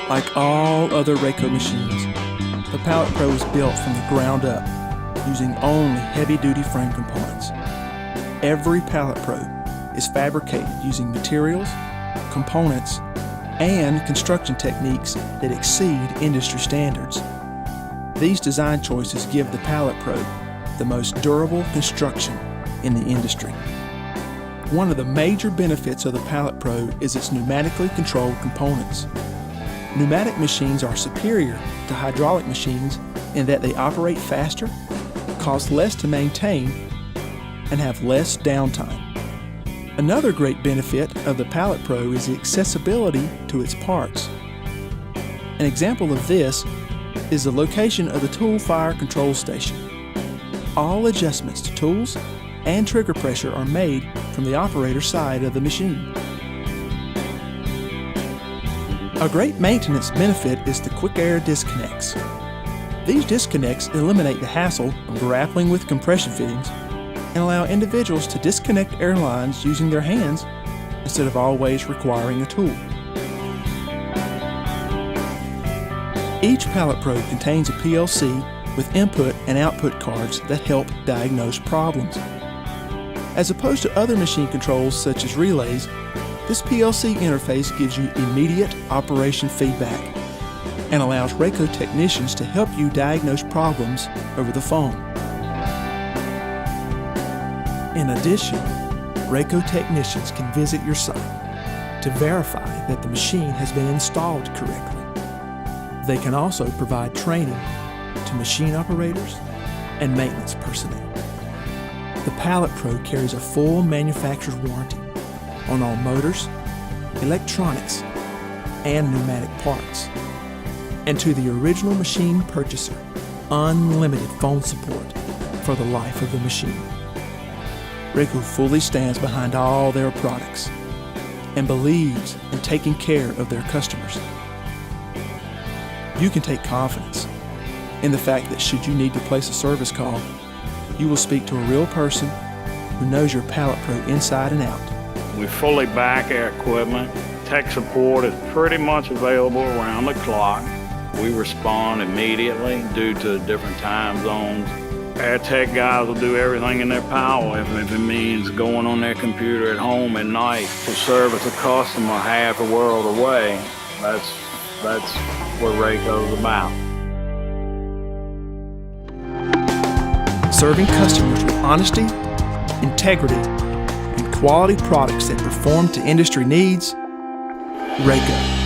Like all other Rayco machines, the Pallet Pro is built from the ground up, using only heavy-duty frame components. Every Pallet Pro is fabricated using materials, components, and construction techniques that exceed industry standards. These design choices give the Pallet Pro the most durable construction in the industry. One of the major benefits of the Pallet Pro is its pneumatically controlled components. Pneumatic machines are superior to hydraulic machines in that they operate faster, cost less to maintain, and have less downtime. Another great benefit of the Pallet Pro is the accessibility to its parts. An example of this is the location of the tool fire control station. All adjustments to tools and trigger pressure are made from the operator's side of the machine. A great maintenance benefit is the quick air disconnects. These disconnects eliminate the hassle of grappling with compression fittings and allow individuals to disconnect air lines using their hands instead of always requiring a tool. Each Pallet Pro contains a PLC with input and output cards that help diagnose problems. As opposed to other machine controls such as relays, this PLC interface gives you immediate operation feedback and allows Rayco technicians to help you diagnose problems over the phone. In addition, Rayco technicians can visit your site to verify that the machine has been installed correctly. They can also provide training to machine operators and maintenance personnel. The Pallet Pro carries a full manufacturer's warranty on all motors, electronics, and pneumatic parts. And to the original machine purchaser, unlimited phone support for the life of the machine. Rayco fully stands behind all their products and believes in taking care of their customers. You can take confidence in the fact that should you need to place a service call, you will speak to a real person who knows your Pallet Pro inside and out. We fully back our equipment. Tech support is pretty much available around the clock. We respond immediately due to different time zones. Our tech guys will do everything in their power if it means going on their computer at home at night to service a customer half a world away. That's what Rayco's about. Serving customers with honesty, integrity, and quality products that perform to industry needs, Rayco.